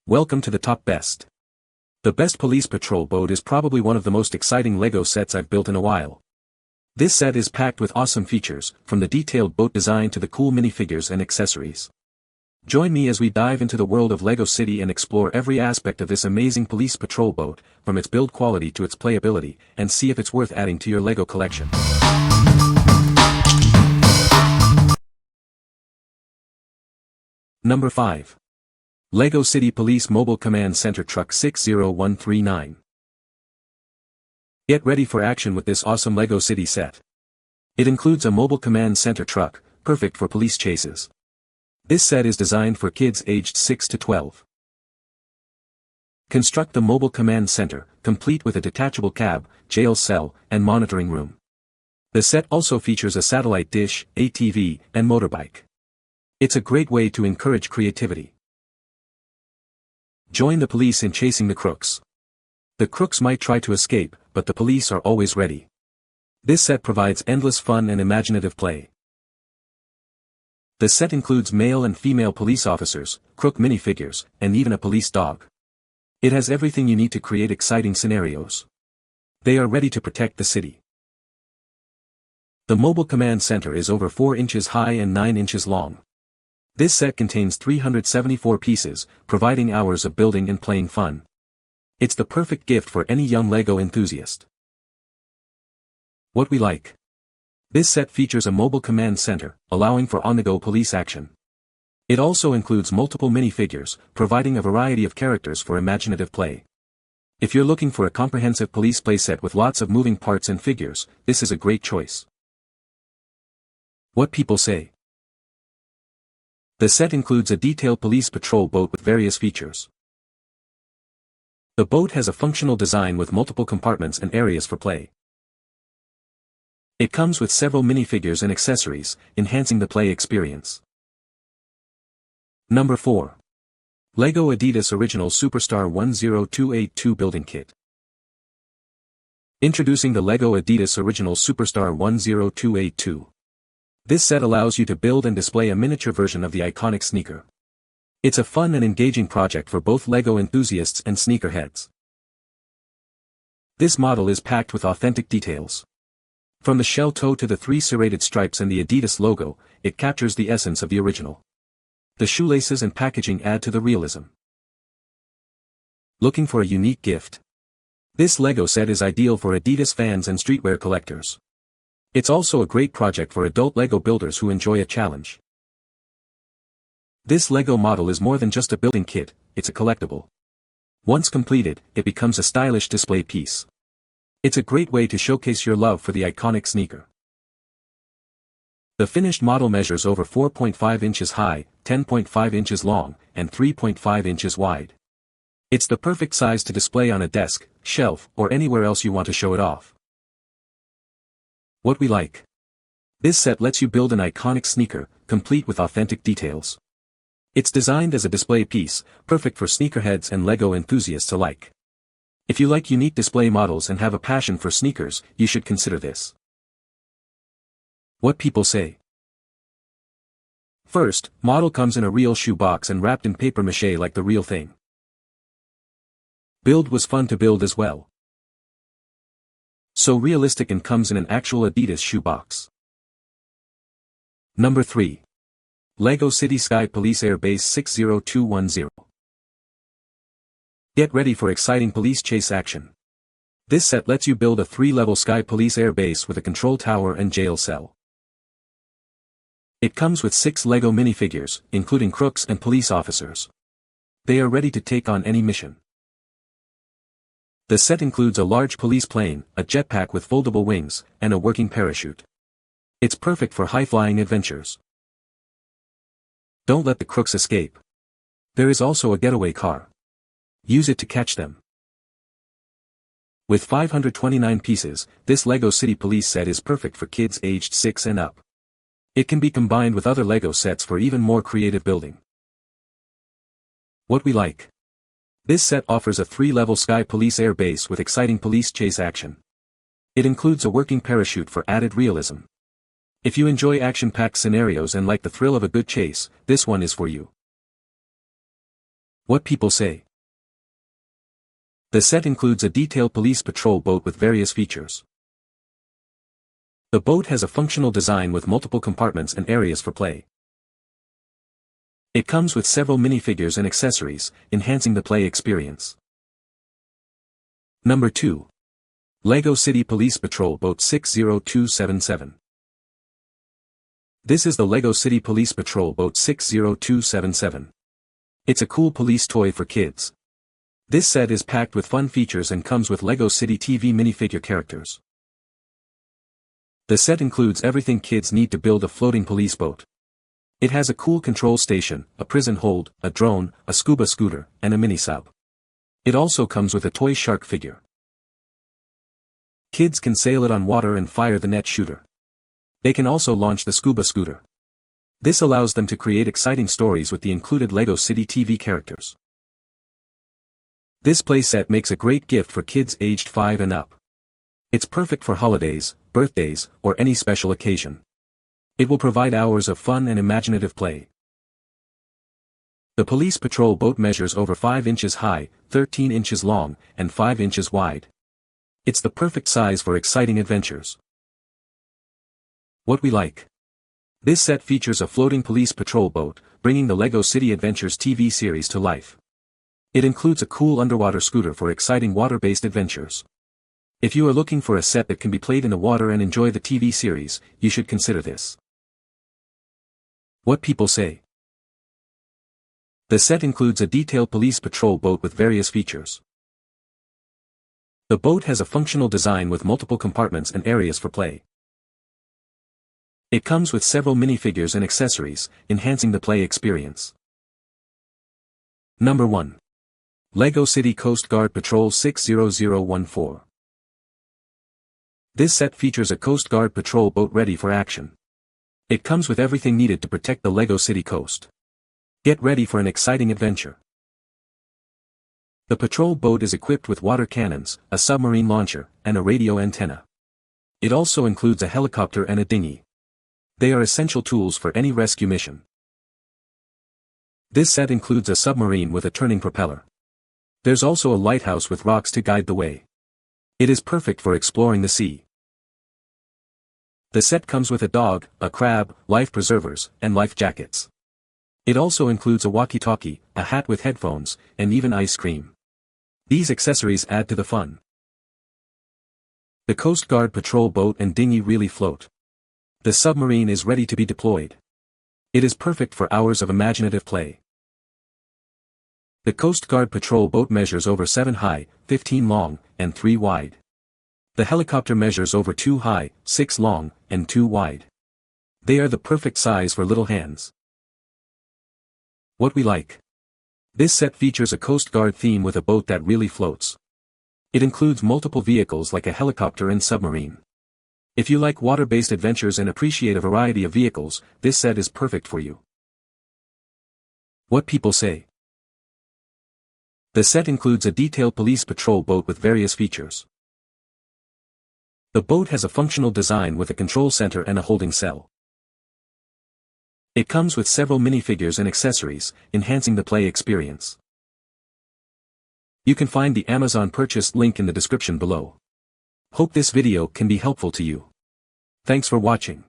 Welcome to the top best. The best police patrol boat is probably one of the most exciting LEGO sets I've built in a while. This set is packed with awesome features, from the detailed boat design to the cool minifigures and accessories. Join me as we dive into the world of LEGO City and explore every aspect of this amazing police patrol boat, from its build quality to its playability, and see if it's worth adding to your LEGO collection. Number 5. LEGO City Police Mobile Command Center Truck 60139. Get ready for action with this awesome LEGO City set. It includes a mobile command center truck, perfect for police chases. This set is designed for kids aged 6 to 12. Construct the mobile command center, complete with a detachable cab, jail cell, and monitoring room. The set also features a satellite dish, ATV, and motorbike. It's a great way to encourage creativity. Join the police in chasing the crooks. The crooks might try to escape, but the police are always ready. This set provides endless fun and imaginative play. The set includes male and female police officers, crook minifigures, and even a police dog. It has everything you need to create exciting scenarios. They are ready to protect the city. The mobile command center is over 4 inches high and 9 inches long. This set contains 374 pieces, providing hours of building and playing fun. It's the perfect gift for any young LEGO enthusiast. What we like. This set features a mobile command center, allowing for on-the-go police action. It also includes multiple minifigures, providing a variety of characters for imaginative play. If you're looking for a comprehensive police playset with lots of moving parts and figures, this is a great choice. What people say. The set includes a detailed police patrol boat with various features. The boat has a functional design with multiple compartments and areas for play. It comes with several minifigures and accessories, enhancing the play experience. Number 4. LEGO Adidas Original Superstar 10282 Building Kit. Introducing the LEGO Adidas Original Superstar 10282. This set allows you to build and display a miniature version of the iconic sneaker. It's a fun and engaging project for both LEGO enthusiasts and sneakerheads. This model is packed with authentic details. From the shell toe to the 3 serrated stripes and the Adidas logo, it captures the essence of the original. The shoelaces and packaging add to the realism. Looking for a unique gift? This LEGO set is ideal for Adidas fans and streetwear collectors. It's also a great project for adult LEGO builders who enjoy a challenge. This LEGO model is more than just a building kit, it's a collectible. Once completed, it becomes a stylish display piece. It's a great way to showcase your love for the iconic sneaker. The finished model measures over 4.5 inches high, 10.5 inches long, and 3.5 inches wide. It's the perfect size to display on a desk, shelf, or anywhere else you want to show it off. What we like. This set lets you build an iconic sneaker, complete with authentic details. It's designed as a display piece, perfect for sneakerheads and LEGO enthusiasts alike. If you like unique display models and have a passion for sneakers, you should consider this. What people say. First, model comes in a real shoe box and wrapped in paper mache like the real thing. Build was fun to build as well. So realistic and comes in an actual Adidas shoebox. Number 3. LEGO City Sky Police Air Base 60210. Get ready for exciting police chase action. This set lets you build a 3-level Sky Police Air Base with a control tower and jail cell. It comes with 6 LEGO minifigures, including crooks and police officers. They are ready to take on any mission. The set includes a large police plane, a jetpack with foldable wings, and a working parachute. It's perfect for high-flying adventures. Don't let the crooks escape. There is also a getaway car. Use it to catch them. With 529 pieces, this LEGO City Police set is perfect for kids aged 6 and up. It can be combined with other LEGO sets for even more creative building. What we like. This set offers a 3-level Sky Police Air Base with exciting police chase action. It includes a working parachute for added realism. If you enjoy action-packed scenarios and like the thrill of a good chase, this one is for you. What people say. The set includes a detailed police patrol boat with various features. The boat has a functional design with multiple compartments and areas for play. It comes with several minifigures and accessories, enhancing the play experience. Number 2. Lego City Police Patrol Boat 60277. This is the Lego City Police Patrol Boat 60277. It's a cool police toy for kids. This set is packed with fun features and comes with Lego City TV minifigure characters. The set includes everything kids need to build a floating police boat. It has a cool control station, a prison hold, a drone, a scuba scooter, and a mini-sub. It also comes with a toy shark figure. Kids can sail it on water and fire the net shooter. They can also launch the scuba scooter. This allows them to create exciting stories with the included Lego City TV characters. This playset makes a great gift for kids aged 5 and up. It's perfect for holidays, birthdays, or any special occasion. It will provide hours of fun and imaginative play. The police patrol boat measures over 5 inches high, 13 inches long, and 5 inches wide. It's the perfect size for exciting adventures. What we like. This set features a floating police patrol boat, bringing the Lego City Adventures TV series to life. It includes a cool underwater scooter for exciting water-based adventures. If you are looking for a set that can be played in the water and enjoy the TV series, you should consider this. What people say. The set includes a detailed police patrol boat with various features. The boat has a functional design with multiple compartments and areas for play. It comes with several minifigures and accessories, enhancing the play experience. Number 1. Lego City Coast Guard Patrol 60014. This set features a Coast Guard patrol boat ready for action. It comes with everything needed to protect the Lego City coast. Get ready for an exciting adventure. The patrol boat is equipped with water cannons, a submarine launcher, and a radio antenna. It also includes a helicopter and a dinghy. They are essential tools for any rescue mission. This set includes a submarine with a turning propeller. There's also a lighthouse with rocks to guide the way. It is perfect for exploring the sea. The set comes with a dog, a crab, life preservers, and life jackets. It also includes a walkie-talkie, a hat with headphones, and even ice cream. These accessories add to the fun. The Coast Guard patrol boat and dinghy really float. The submarine is ready to be deployed. It is perfect for hours of imaginative play. The Coast Guard patrol boat measures over 7 high, 15 long, and 3 wide. The helicopter measures over 2 high, 6 long, and 2 wide. They are the perfect size for little hands. What we like. This set features a Coast Guard theme with a boat that really floats. It includes multiple vehicles like a helicopter and submarine. If you like water-based adventures and appreciate a variety of vehicles, this set is perfect for you. What people say. The set includes a detailed police patrol boat with various features. The boat has a functional design with a control center and a holding cell. It comes with several minifigures and accessories, enhancing the play experience. You can find the Amazon purchase link in the description below. Hope this video can be helpful to you. Thanks for watching.